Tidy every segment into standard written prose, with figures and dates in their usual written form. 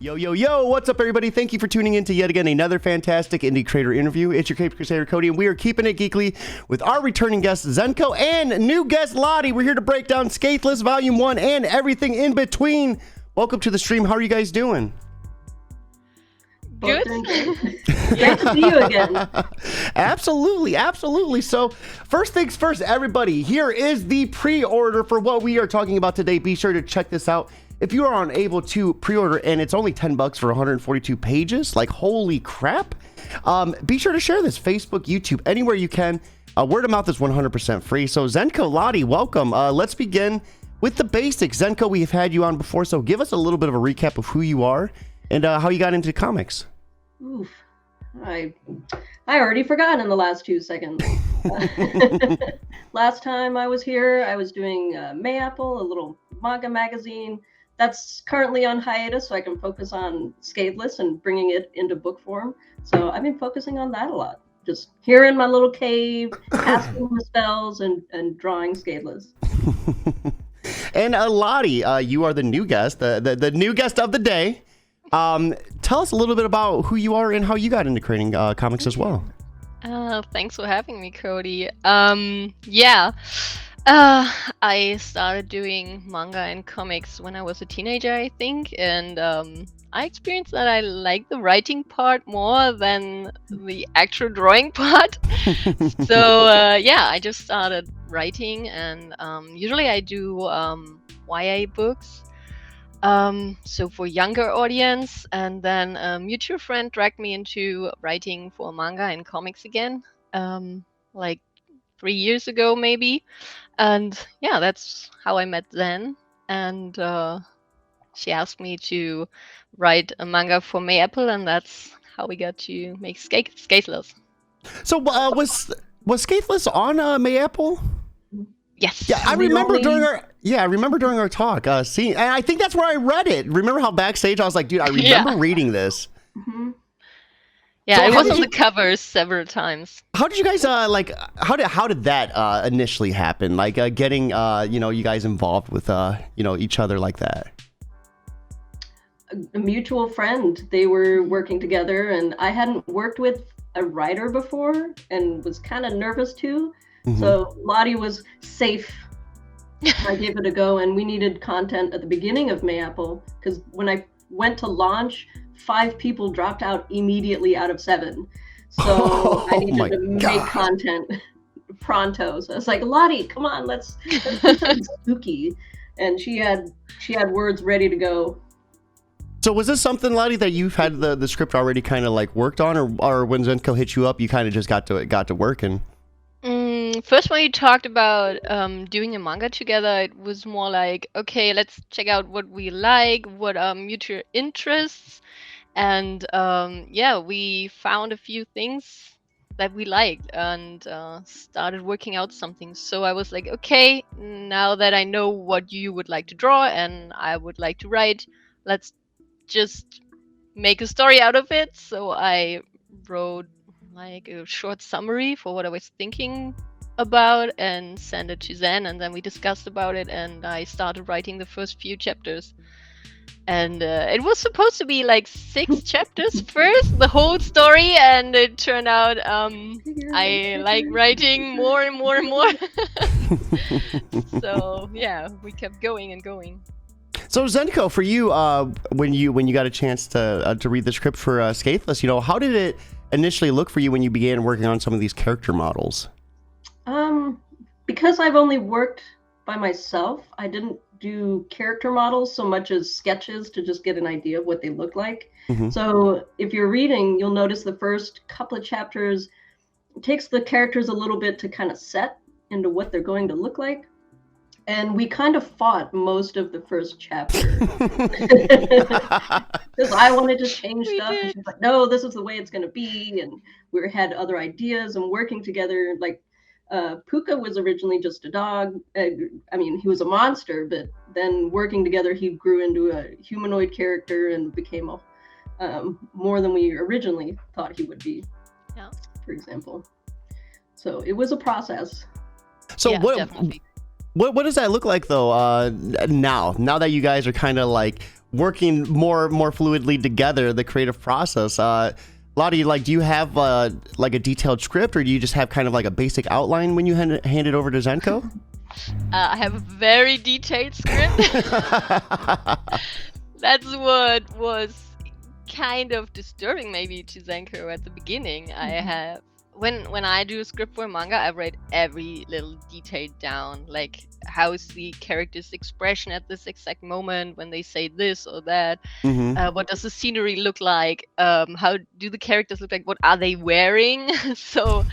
Yo, yo, yo, what's up, everybody? Thank you for tuning in to yet again another fantastic indie creator interview. It's your Cape Crusader, Cody, and we are keeping it geekly with our returning guest, Zenko, and new guest, Lotti. We're here to break down Scatheless Volume 1 and everything in between. Welcome to the stream. How are you guys doing? Good. Great to see you again. Absolutely, absolutely. So, first things first, everybody, here is the pre-order for what we are talking about today. Be sure to check this out. If you are unable to pre-order, and it's only $10 for 142 pages, like holy crap, be sure to share this, Facebook, YouTube, anywhere you can. Word of mouth is 100% free. So Zenko, Lotti, welcome. Let's begin with the basics. Zenko, we have had you on before, so give us a little bit of a recap of who you are and how you got into comics. Oof. I already forgot in the last 2 seconds. Last time I was here, I was doing Mayapple, a little manga magazine. That's currently on hiatus, so I can focus on Scatheless and bringing it into book form. So I've been focusing on that a lot. Just here in my little cave, casting the spells and drawing Scatheless. And Lotti, you are the new guest, the new guest of the day. Tell us a little bit about who you are and how you got into creating comics as well. Thanks for having me, Cody. I started doing manga and comics when I was a teenager, I think, and I experienced that I like the writing part more than the actual drawing part. So I just started writing, and usually I do YA books. So for younger audience, and then a mutual friend dragged me into writing for manga and comics again, like 3 years ago maybe, and yeah, that's how I met Zen, and she asked me to write a manga for Mayapple, and that's how we got to make Scatheless. So was Scatheless on Mayapple? Yes. Yeah, I remember during our talk, seeing, and I think that's where I read it. Remember how backstage I was like, dude, I remember reading this. Mm-hmm. Yeah, So it was on the covers several times. How did you guys how did that initially happen? Like getting you guys involved with each other like that. A mutual friend. They were working together, and I hadn't worked with a writer before and was kind of nervous too. Mm-hmm. So Lotti was safe. I gave it a go, and we needed content at the beginning of Mayapple because when I went to launch, 5 people dropped out immediately out of 7. So I needed to make content pronto. So I was like, Lotti, come on, let's do something spooky. And she had words ready to go. So was this something, Lotti, that you've had the script already kind of like worked on, or when Zenko hit you up, you kind of just got to working? First, when you talked about doing a manga together, it was more like, okay, let's check out what we like, what are mutual interests, and we found a few things that we liked and started working out something. So I was like, okay, now that I know what you would like to draw and I would like to write, let's just make a story out of it. So I wrote like a short summary for what I was thinking about and sent it to Zen, and then we discussed about it, and I started writing the first few chapters. And it was supposed to be like 6 chapters first, the whole story, and it turned out I like writing more and more and more. So yeah, we kept going and going. So Zenko, for you, when you got a chance to read the script for Scatheless, how did it initially look for you when you began working on some of these character models? Because I've only worked by myself, I didn't do character models so much as sketches to just get an idea of what they look like. Mm-hmm. So if you're reading, you'll notice the first couple of chapters, it takes the characters a little bit to kind of set into what they're going to look like. And we kind of fought most of the first chapter. Because I wanted to change stuff. And she's like, no, this is the way it's going to be. And we had other ideas and working together. Like Puka was originally just a dog. He was a monster. But then working together, he grew into a humanoid character and became more than we originally thought he would be, for example. So it was a process. So yeah, definitely. What does that look like though? Now that you guys are kind of like working more fluidly together, the creative process. Lotti, like, do you have like a detailed script, or do you just have kind of like a basic outline when you hand it over to Zenko? I have a very detailed script. That's what was kind of disturbing maybe to Zenko at the beginning. I have when I do a script for a manga, I write every little detail down, like how is the character's expression at this exact moment when they say this or that. What does the scenery look like? How do the characters look like? What are they wearing? So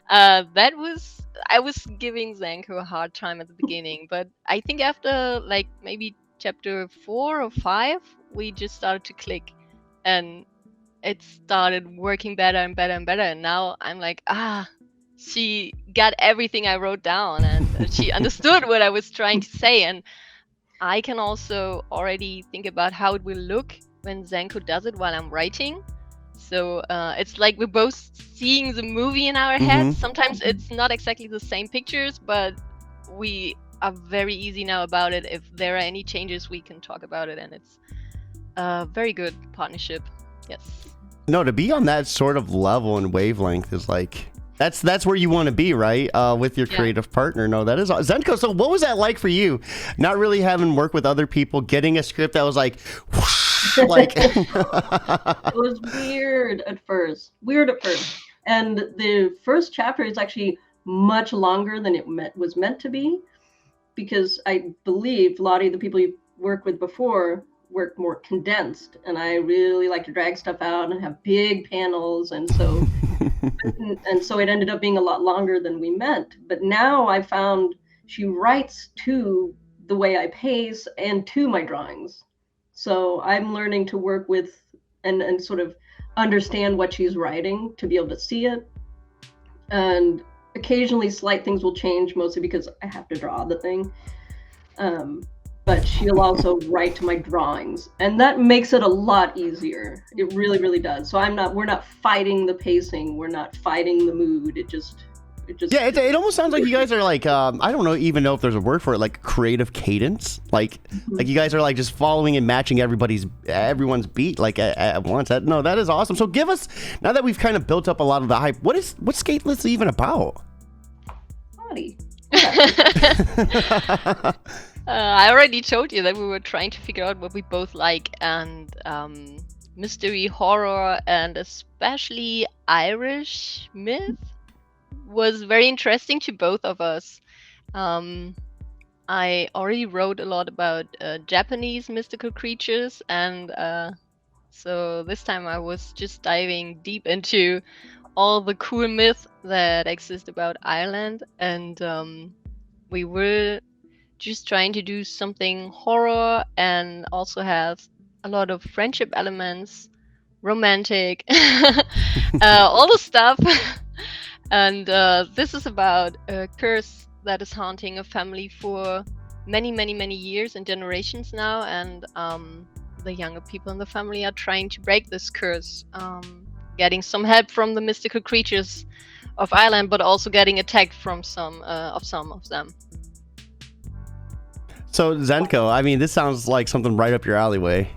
that was, I was giving Zenko a hard time at the beginning, but I think after like maybe chapter 4 or 5, we just started to click, and it started working better and better and better. And now I'm like, she got everything I wrote down, and she understood what I was trying to say. And I can also already think about how it will look when Zenko does it while I'm writing. So it's like we're both seeing the movie in our heads. Sometimes it's not exactly the same pictures, but we are very easy now about it. If there are any changes, we can talk about it, and it's a very good partnership. Yes. No, to be on that sort of level and wavelength is like, that's where you want to be, right? With your creative partner. No, that is Zenko. So what was that like for you? Not really having worked with other people, getting a script that was like, whoosh, like. It was weird at first. And the first chapter is actually much longer than it was meant to be, because I believe Lotti, the people you've worked with before, work more condensed, and I really like to drag stuff out and have big panels, and so it ended up being a lot longer than we meant. But now I found she writes to the way I pace and to my drawings, so I'm learning to work with and sort of understand what she's writing to be able to see it. And occasionally slight things will change, mostly because I have to draw the thing. But she'll also write to my drawings, and that makes it a lot easier. It really, really does. So we're not fighting the pacing. We're not fighting the mood. It just. Yeah, it almost sounds like you guys are like, I don't even know if there's a word for it, like creative cadence. Like you guys are like just following and matching everyone's beat like at once. That is awesome. So give us, now that we've kind of built up a lot of the hype, what's Scatheless even about? Funny. I already told you that we were trying to figure out what we both like, and mystery, horror, and especially Irish myth was very interesting to both of us. I already wrote a lot about Japanese mystical creatures, and so this time I was just diving deep into all the cool myths that exist about Ireland, and we were just trying to do something horror and also have a lot of friendship elements, romantic, all the stuff. And this is about a curse that is haunting a family for many, many, many years and generations now. And the younger people in the family are trying to break this curse, getting some help from the mystical creatures of Ireland, but also getting attacked from some of them. So Zenko, I mean, this sounds like something right up your alleyway.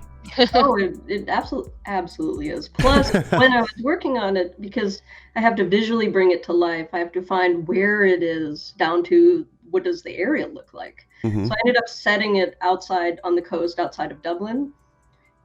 Oh, it absolutely is. Plus, when I was working on it, because I have to visually bring it to life, I have to find where it is, down to what does the area look like. So I ended up setting it outside on the coast, outside of Dublin.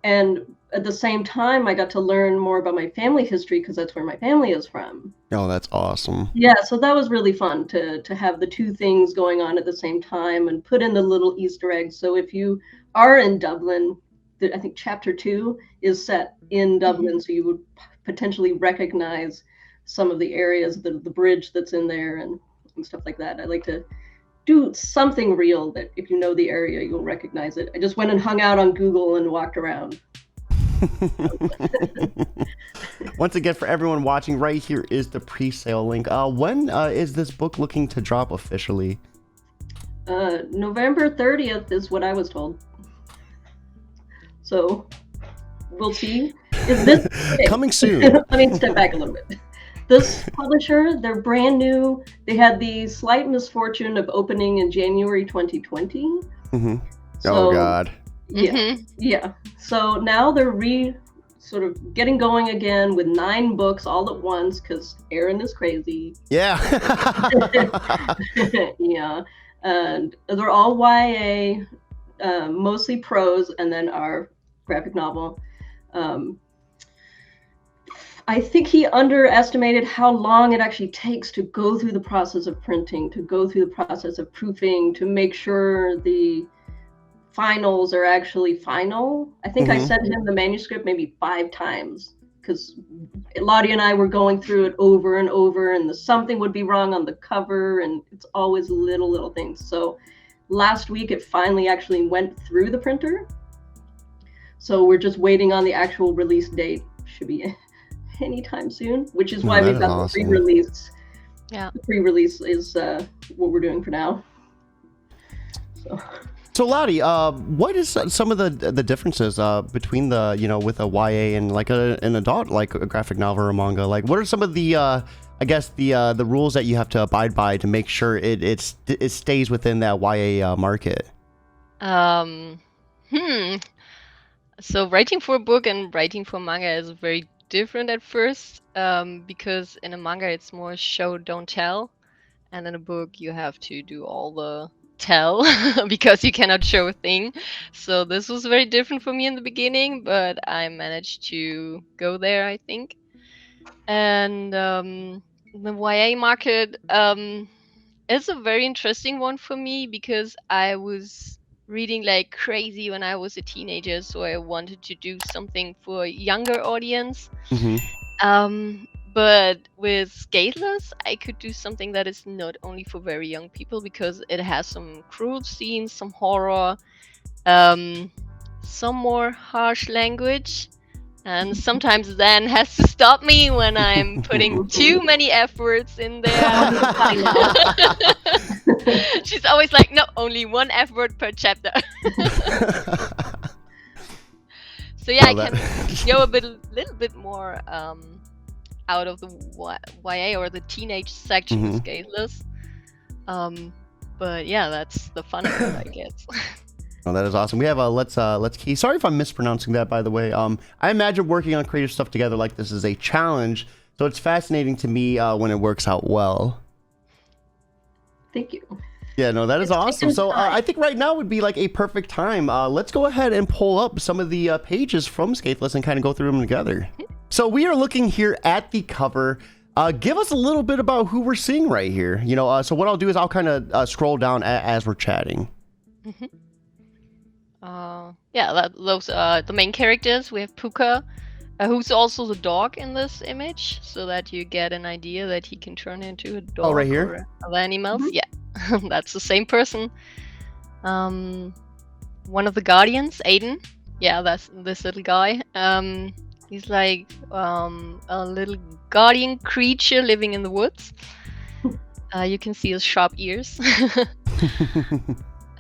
And at the same time, I got to learn more about my family history, because that's where my family is from. Oh, that's awesome. Yeah, so that was really fun to have the two things going on at the same time and put in the little Easter eggs. So if you are in Dublin, I think chapter 2 is set in Dublin, so you would potentially recognize some of the areas, the bridge that's in there and stuff like that. I like to do something real that if you know the area, you'll recognize it. I just went and hung out on Google and walked around. Once again, for everyone watching, right here is the pre-sale link. When is this book looking to drop officially? November 30th is what I was told. So we'll see. Is this coming soon? Let me step back a little bit. This publisher, they're brand new. They had the slight misfortune of opening in January 2020. So, oh God. Yeah, yeah. So now they're sort of getting going again with 9 books all at once because Aaron is crazy. Yeah. Yeah, and they're all YA, mostly prose, and then our graphic novel. I think he underestimated how long it actually takes to go through the process of printing, to go through the process of proofing, to make sure the finals are actually final. I think I sent him the manuscript maybe 5 times because Lottie and I were going through it over and over, and something would be wrong on the cover, and it's always little things. So last week it finally actually went through the printer. So we're just waiting on the actual release date. Should be anytime soon, which is why we've got the pre-release. Yeah. The pre-release is what we're doing for now. So Lottie, what is some of the differences between the, you know, with a YA and like an adult, like a graphic novel or a manga? Like, what are some of the I guess the rules that you have to abide by to make sure it stays within that YA market? So writing for a book and writing for manga is very different at first, because in a manga it's more show don't tell, and in a book you have to do all the tell because you cannot show a thing. So this was very different for me in the beginning, but I managed to go there, I think. And the YA market is a very interesting one for me because I was reading like crazy when I was a teenager, so I wanted to do something for a younger audience. But with Scatheless, I could do something that is not only for very young people because it has some cruel scenes, some horror, some more harsh language, and sometimes Zen has to stop me when I'm putting too many F words in there. She's always like, no, only 1 F word per chapter. So yeah, I can go little bit more out of the YA or the teenage section of Scatheless. But yeah, that's the fun of it, I guess. Oh, that is awesome. We have Let's Key. Sorry if I'm mispronouncing that, by the way. I imagine working on creative stuff together like this is a challenge, so it's fascinating to me when it works out well. Thank you. Yeah, no, that is awesome. So I think right now would be like a perfect time. Let's go ahead and pull up some of the pages from Scatheless and kind of go through them together. So we are looking here at the cover. Give us a little bit about who we're seeing right here. You know, so what I'll do is I'll kind of scroll down as we're chatting. Yeah, those are the main characters. We have Puka, who's also the dog in this image, so that you get an idea that he can turn into a dog. Oh, right here? Or other animals. Yeah, that's the same person. One of the guardians, Aiden. Yeah, that's this little guy. He's like a little guardian creature living in the woods. You can see his sharp ears.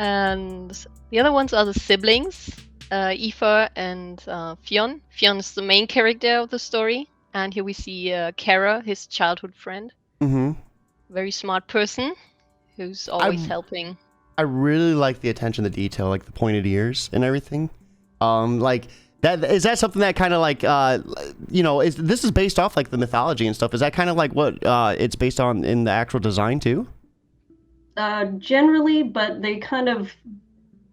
And the other ones are the siblings, Aoife and Fionn. Fionn is the main character of the story. And here we see Kara, his childhood friend. Very smart person who's always helping. I really like the attention to detail, like the pointed ears and everything. Like that, is that something that kind of like, you know, this is based off like the mythology and stuff. Is that kind of like what it's based on in the actual design too? Generally, but they kind of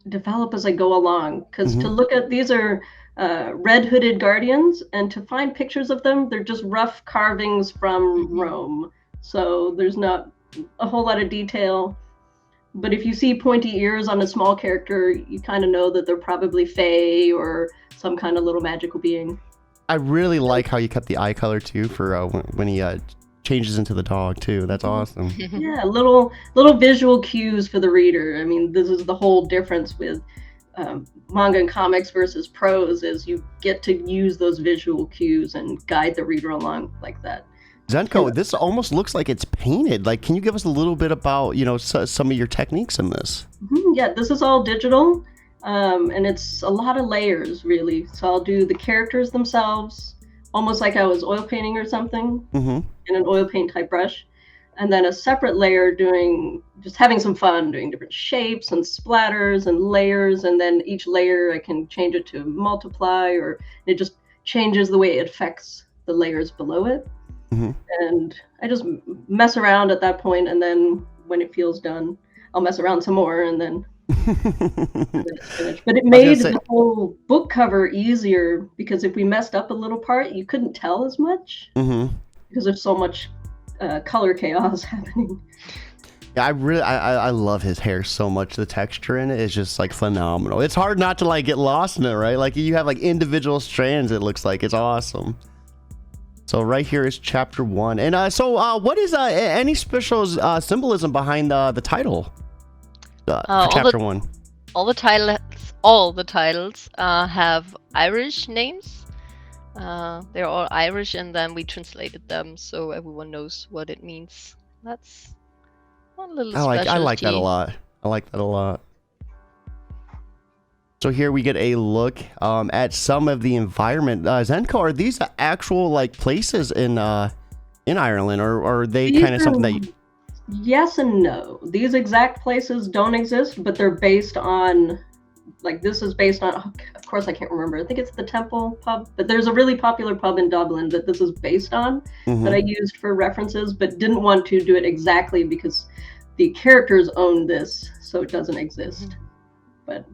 develop as I go along. Because to look at, these are red-hooded guardians, and to find pictures of them, they're just rough carvings from Rome. So there's not a whole lot of detail. But if you see pointy ears on a small character, you kind of know that they're probably fae or some kind of little magical being. I really like how you kept the eye color too for when he changes into the dog too. That's awesome. Yeah, little visual cues for the reader. I mean, this is the whole difference with manga and comics versus prose, is you get to use those visual cues and guide the reader along like that. Zenko, this almost looks like it's painted. Like, can you give us a little bit about, you know, some of your techniques in this? Yeah, this is all digital, and it's a lot of layers, really. So I'll do the characters themselves, almost like I was oil painting or something, in an oil paint type brush, and then a separate layer doing just having some fun doing different shapes and splatters and layers, and then each layer I can change it to multiply, or it just changes the way it affects the layers below it. Mm-hmm. And I just mess around at that point, and then when it feels done, I'll mess around some more, and then it's finished. But it made the whole book cover easier, because if we messed up a little part, you couldn't tell as much, because there's so much color chaos happening. Yeah, I love his hair so much. The texture in it is just like phenomenal. It's hard not to like get lost in it, right? Like you have like individual strands. It looks like it's awesome. So right here is chapter 1, and so what is any special symbolism behind the title? For chapter 1. All the titles have Irish names. They're all Irish, and then we translated them so everyone knows what it means. That's one little specialty. I like that a lot. I like that a lot. So here we get a look at some of the environment. Zenko, are these actual like places in Ireland, or are they kind of something that you... Yes and no. These exact places don't exist, but they're based on, like, this is based on, of course I can't remember, I think it's the Temple pub, but there's a really popular pub in Dublin that this is based on, that I used for references, but didn't want to do it exactly because the characters own this, so it doesn't exist. But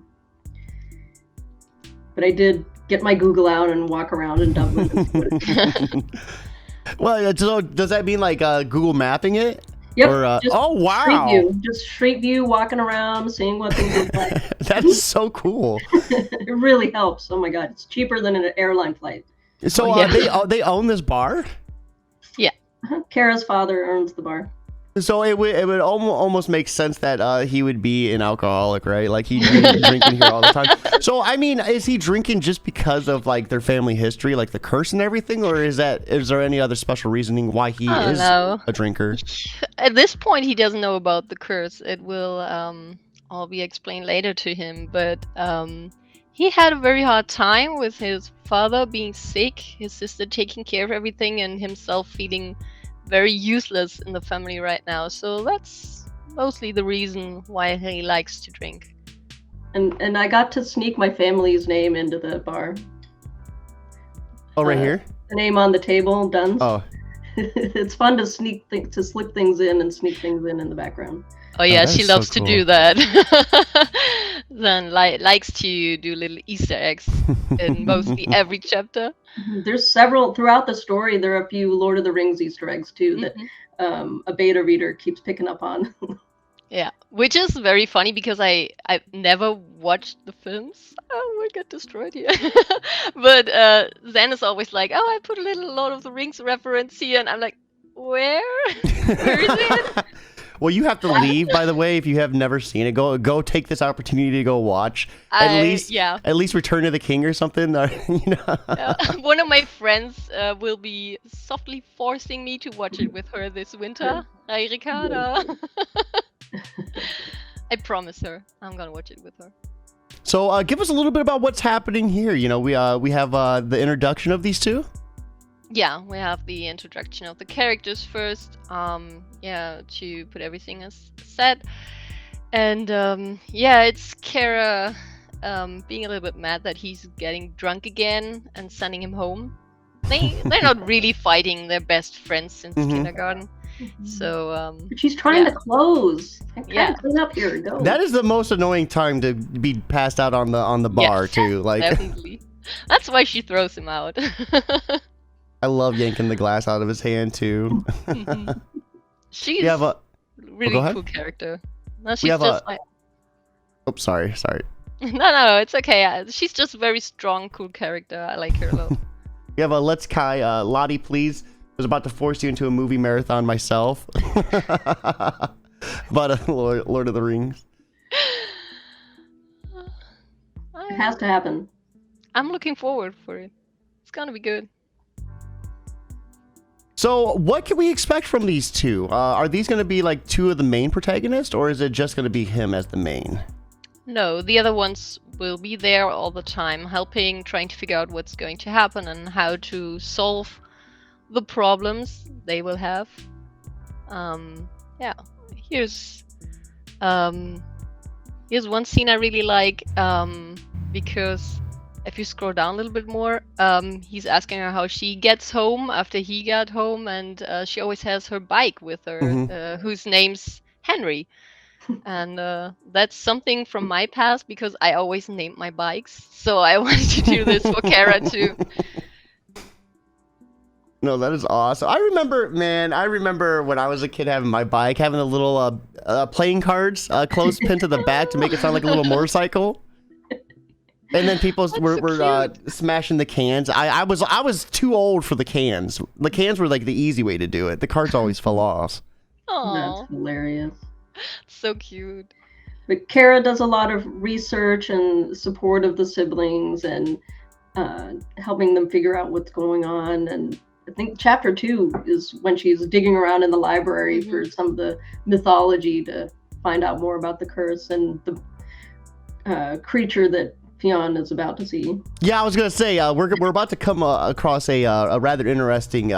I did get my Google out and walk around in Dublin and see what it's Well, so does that mean like Google mapping it? Yep. Or, oh, wow. Just street view, walking around, seeing what things look like. That's so cool. It really helps. Oh my God. It's cheaper than an airline flight. So they own this bar? Yeah. Kara's father owns the bar. So it would almost make sense that he would be an alcoholic, right? Like he'd be drinking here all the time. So I mean, is he drinking just because of like their family history, like the curse and everything, or is there any other special reasoning why he is a drinker? At this point, he doesn't know about the curse. It will all be explained later to him. But he had a very hard time with his father being sick, his sister taking care of everything, and himself feeling very useless in the family right now. So that's mostly the reason why he likes to drink. And I got to sneak my family's name into the bar. Oh, right here? The name on the table, Duns. Oh. It's fun to slip things in and sneak things in the background. Oh yeah, she loves to do that. Then likes to do little Easter eggs in mostly every chapter. There's several throughout the story. There are a few Lord of the Rings Easter eggs too that a beta reader keeps picking up on. Yeah, which is very funny because I've never watched the films. Oh, we got destroyed here. But Zen is always like, oh, I put a little Lord of the Rings reference here, and I'm like, where? Where is it? Well, you have to leave, by the way, if you have never seen it. Go take this opportunity to go watch. At least Return of the King or something. You know? One of my friends will be softly forcing me to watch it with her this winter. Hi, Ricarda. I promise her I'm gonna watch it with her. So give us a little bit about what's happening here. You know, we have the introduction of these two. Yeah, we have the introduction of the characters first. To put everything as said. And it's Kara being a little bit mad that he's getting drunk again and sending him home. They're not really fighting. They're best friends since kindergarten. So she's trying to close. Clean up here. Go. That is the most annoying time to be passed out on the bar too. Like definitely. That's why she throws him out. I love yanking the glass out of his hand too. She's a really cool character. No, she's just like... Oh, sorry. No, it's okay. She's just a very strong, cool character. I like her a lot. We have a Let's Kai Lotti, please. I was about to force you into a movie marathon myself. About Lord of the Rings. It has to happen. I'm looking forward for it. It's gonna be good. So what can we expect from these two? Are these going to be like two of the main protagonists, or is it just going to be him as the main? No, the other ones will be there all the time, helping, trying to figure out what's going to happen and how to solve the problems they will have. Here's Here's one scene I really like, because if you scroll down a little bit more, he's asking her how she gets home after he got home, and she always has her bike with her, whose name's Henry. And that's something from my past because I always named my bikes. So I wanted to do this for Kara too. No, that is awesome. I remember when I was a kid having my bike, having the little playing cards clothes pinned to the back to make it sound like a little motorcycle. And then people were smashing the cans. I was too old for the cans. The cans were like the easy way to do it. The cards always fell off. Oh, That's hilarious. so cute. But Kara does a lot of research and support of the siblings and helping them figure out what's going on. And I think chapter 2 is when she's digging around in the library for some of the mythology to find out more about the curse and the creature that Fionn is about to see. Yeah, I was gonna say we're about to come across a rather interesting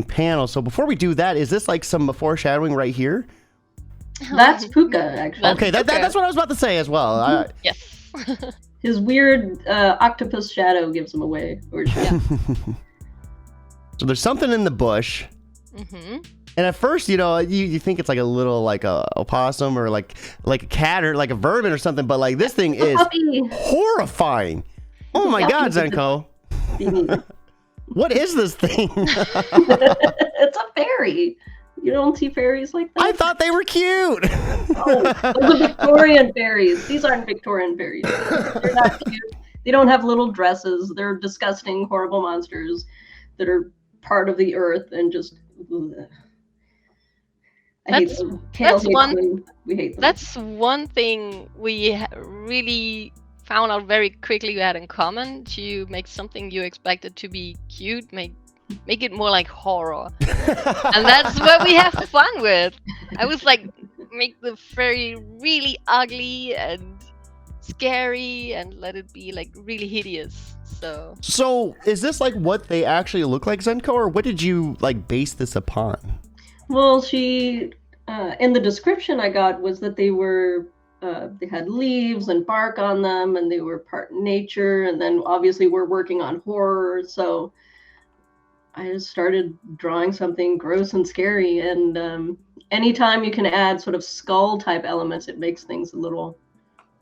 panel. So before we do that, is this like some foreshadowing right here? That's Puka, actually. Okay, that's what I was about to say as well. Yes. His weird octopus shadow gives him away. So there's something in the bush. And at first, you think it's like a little like a opossum or like a cat or like a vermin or something, but like this thing is horrifying. Oh my God, Zenko. What is this thing? It's a fairy. You don't see fairies like that? I thought they were cute. Oh, those are Victorian fairies. These aren't Victorian fairies. They're not cute. They don't have little dresses. They're disgusting, horrible monsters that are part of the earth and just... I hate them. We hate them. That's one thing we really found out very quickly we had in common. To make something you expected to be cute, make it more like horror. And that's what we have fun with. I was like, make the fairy really ugly and scary and let it be like really hideous. So is this like what they actually look like, Zenko, or what did you like base this upon? Well, she in the description I got was that they were they had leaves and bark on them, and they were part nature. And then obviously we're working on horror, so I just started drawing something gross and scary. And anytime you can add sort of skull type elements, it makes things a little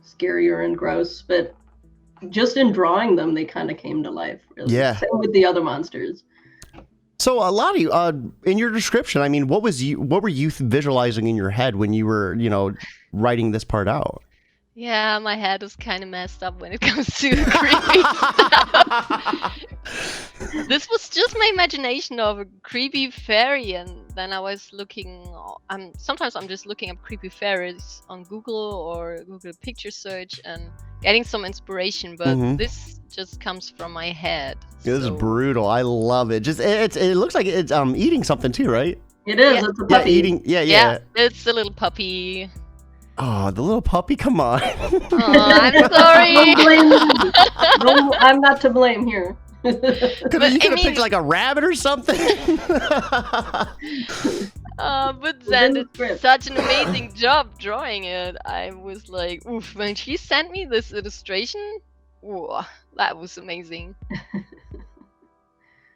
scarier and gross. But just in drawing them, they kind of came to life. Really. Yeah. Same with the other monsters. So Lotti, in your description, I mean, what were you visualizing in your head when you were, writing this part out? Yeah, my head is kind of messed up when it comes to creepy stuff. This was just my imagination of a creepy fairy, and then I was looking. Sometimes I'm just looking up creepy fairies on Google or Google picture search and getting some inspiration. But this just comes from my head. This is brutal. I love it. It looks like it's eating something too, right? It is. Yeah. It's a puppy. Yeah, eating. Yeah. It's a little puppy. Oh, the little puppy! Come on. Oh, I'm sorry. No, I'm not to blame here. You could have picked like a rabbit or something. But Zen did such an amazing job drawing it. I was like, oof, when she sent me this illustration, whoa, that was amazing.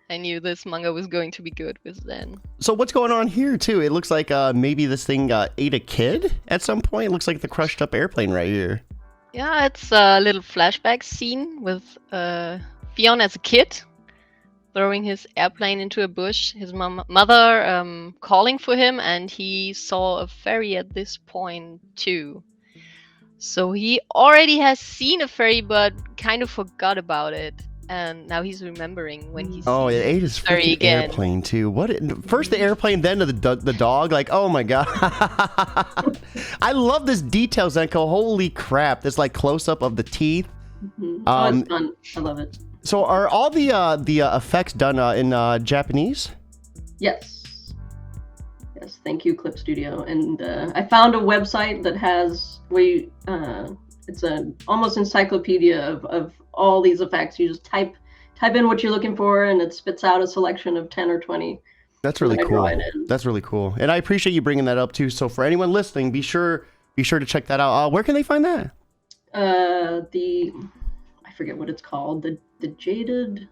I knew this manga was going to be good with Zen. So what's going on here too? It looks like maybe this thing ate a kid at some point. It looks like the crushed up airplane right here. Yeah, it's a little flashback scene with Fionn as a kid throwing his airplane into a bush. His mother calling for him, and he saw a fairy at this point too. So he already has seen a fairy, but kind of forgot about it. And now he's remembering when he's it ate his freaking airplane too. First the airplane, then the dog. Like, oh my God. I love this detail, Zenko. Holy crap! This like close up of the teeth. It's fun. I love it. So are all the effects done in Japanese? Yes. Thank you, Clip Studio. And I found a website that has it's an almost encyclopedia of all these effects. You just type in what you're looking for, and it spits out a selection of 10 or 20 That's really when I draw cool. it in. That's really cool. And I appreciate you bringing that up too. So for anyone listening, be sure to check that out. Where can they find that? I forget what it's called. The jaded.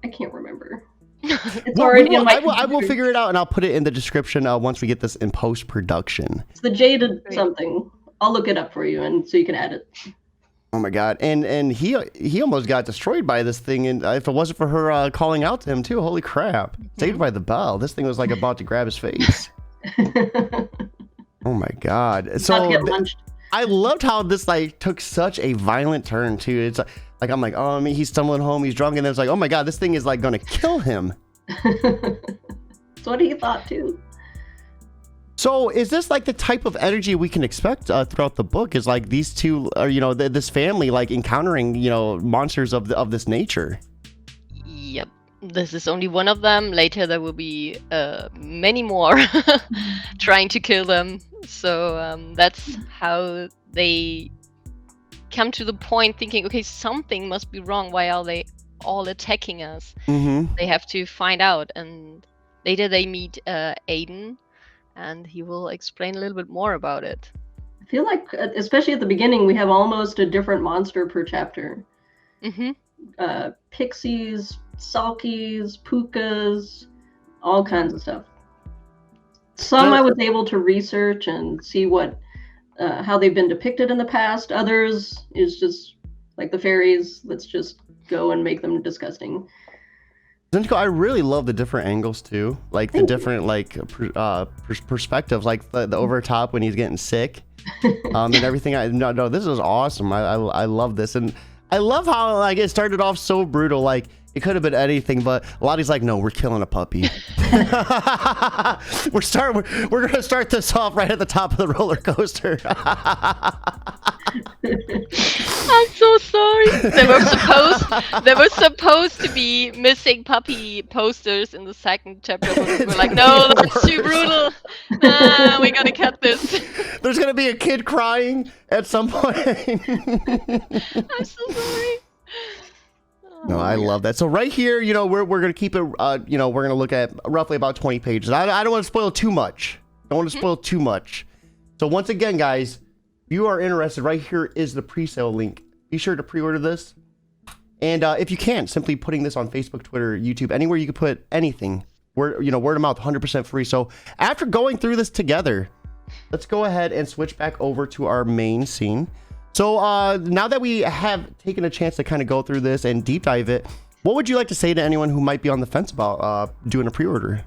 I can't remember. It's already in my. I will figure it out, and I'll put it in the description once we get this in post production. It's the jaded something. I'll look it up for you, and so you can add it. Oh my god! And he almost got destroyed by this thing, and if it wasn't for her calling out to him too, holy crap! Saved by the bell. This thing was like about to grab his face. Oh my god! So I loved how this like took such a violent turn too. It's like I'm like, oh, I mean, he's stumbling home, he's drunk, and then it's like, oh my god, this thing is like gonna kill him. That's what he thought too. So is this like the type of energy we can expect throughout the book? Is like these two, or this family, like encountering monsters of this nature? Yep. This is only one of them. Later there will be many more trying to kill them. So that's how they come to the point thinking, okay, something must be wrong. Why are they all attacking us? Mm-hmm. They have to find out. And later they meet Aiden, and he will explain a little bit more about it. I feel like, especially at the beginning, we have almost a different monster per chapter. Mm-hmm. Pixies, selkies, pukas, all kinds of stuff. Some I was able to research and see how they've been depicted in the past. Others is just like the fairies. Let's just go and make them disgusting. Zenko, I really love the different angles too, like the different like perspectives, like the over top when he's getting sick, and everything. No, this is awesome. I love this, and I love how like it started off so brutal. Like it could have been anything, but Lottie's like, no, we're killing a puppy. We're gonna start this off right at the top of the roller coaster. I'm so sorry. There were supposed to be missing puppy posters in the second chapter, but we were like, no, that's too brutal. Nah, we gotta cut this. There's gonna be a kid crying at some point. I'm so sorry. No, I love that. So right here, we're gonna keep it. We're gonna look at roughly about 20 pages. I don't want to spoil too much. So once again, guys, if you are interested, right here is the pre-sale link. Be sure to pre-order this. And if you can, simply putting this on Facebook, Twitter, YouTube, anywhere you could put anything. Word of mouth, 100% free. So after going through this together, let's go ahead and switch back over to our main scene. So now that we have taken a chance to kind of go through this and deep dive it, what would you like to say to anyone who might be on the fence about doing a pre-order?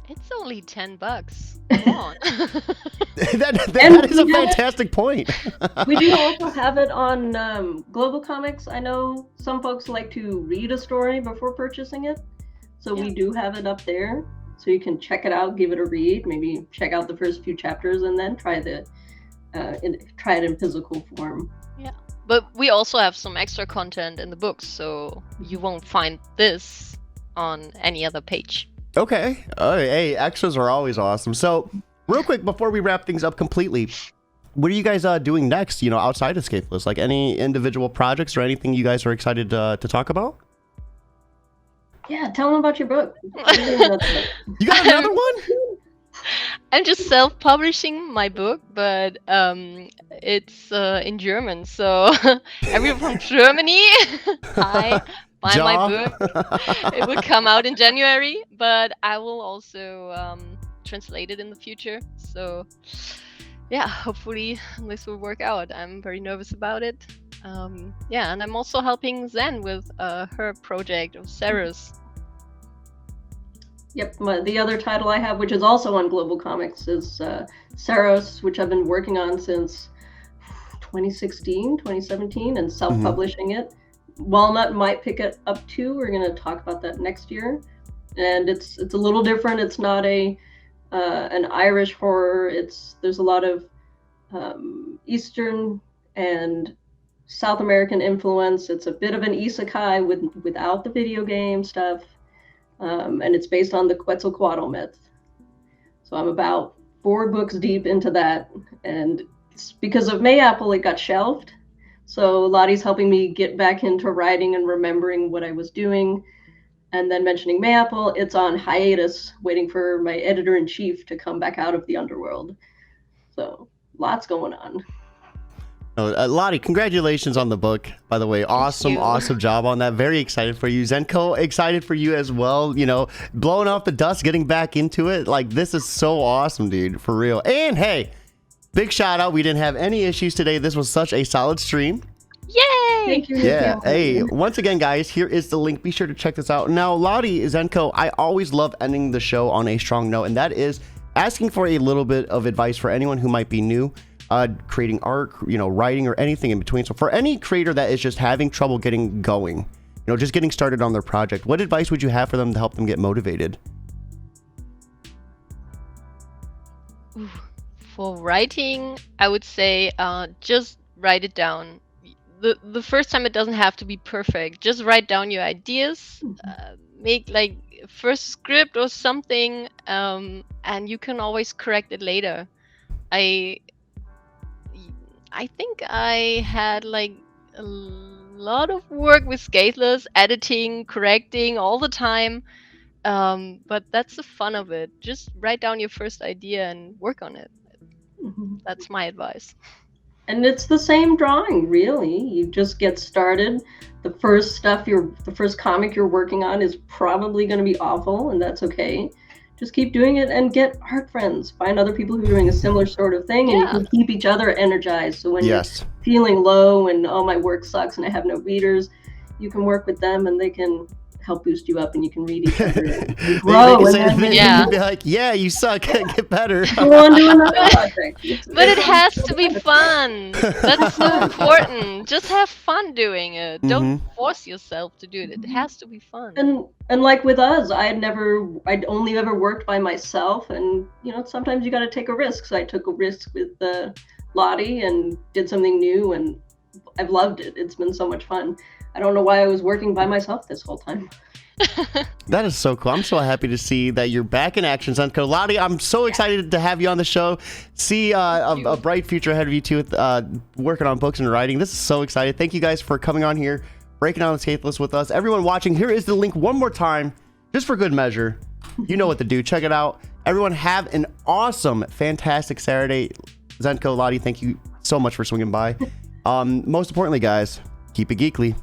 It's only $10. Come on. that is a fantastic point. We do also have it on Global Comics. I know some folks like to read a story before purchasing it, so we do have it up there. So you can check it out, give it a read, maybe check out the first few chapters, and then try it in physical form. Yeah, but we also have some extra content in the books, so you won't find this on any other page. Okay. Oh, hey, extras are always awesome. So, real quick before we wrap things up completely, what are you guys doing next? Outside of Scatheless, like any individual projects or anything you guys are excited to talk about? Yeah, tell them about your book. You got another one? I'm just self-publishing my book, but it's in German. So everyone from Germany, hi, buy my book. It will come out in January, but I will also translate it in the future. So yeah, hopefully this will work out. I'm very nervous about it. Yeah, and I'm also helping Zen with her project of Ceres. Yep, the other title I have, which is also on Global Comics, is Ceres, which I've been working on since 2016, 2017, and self-publishing it. Walnut might pick it up too. We're going to talk about that next year. And it's a little different. It's not an Irish horror. There's a lot of Eastern and South American influence. It's a bit of an isekai without the video game stuff. And it's based on the Quetzalcoatl myth. So I'm about 4 books deep into that. And because of Mayapple, it got shelved. So Lottie's helping me get back into writing and remembering what I was doing. And then mentioning Mayapple, it's on hiatus, waiting for my editor-in-chief to come back out of the underworld. So lots going on. Lottie, congratulations on the book, by the way. Awesome job on that. Very excited for you. Zenko, excited for you as well. You know, blowing off the dust, getting back into it. Like, this is so awesome, dude, for real. And hey, big shout out. We didn't have any issues today. This was such a solid stream. Yay! Thank you. Yeah. Hey, once again, guys, here is the link. Be sure to check this out. Now, Lottie, Zenko, I always love ending the show on a strong note, and that is asking for a little bit of advice for anyone who might be new. Creating art, you know, writing, or anything in between. So for any creator that is just having trouble getting going, you know, just getting started on their project, what advice would you have for them to help them get motivated? For writing, I would say just write it down. The first time it doesn't have to be perfect. Just write down your ideas, make like first script or something, and you can always correct it later. I think I had like a lot of work with Scatheless, editing, correcting all the time. But that's the fun of it. Just write down your first idea and work on it. That's my advice. And it's the same drawing, really. You just get started. The first comic you're working on is probably going to be awful, and that's okay. Just keep doing it and get art friends. Find other people who are doing a similar sort of thing, and you can keep each other energized. So when you're feeling low and, oh, my work sucks and I have no readers, you can work with them and they can help boost you up, and you can read each other and grow. They can be like, yeah, you suck, get better. Go on to another project. But it has to be fun. That's so important. Just have fun doing it. Don't force yourself to do it. It has to be fun. And like with us, I'd only ever worked by myself, and you know, sometimes you got to take a risk. So I took a risk with Lottie and did something new, and I've loved it. It's been so much fun. I don't know why I was working by myself this whole time. That is so cool. I'm so happy to see that you're back in action, Zenko. Lottie, I'm so excited to have you on the show. See a bright future ahead of you too, with working on books and writing. This is so exciting. Thank you guys for coming on here, breaking down the Scatheless with us. Everyone watching, here is the link one more time, just for good measure. You know what to do. Check it out. Everyone have an awesome, fantastic Saturday. Zenko, Lottie, thank you so much for swinging by. Most importantly, guys, keep it geekly.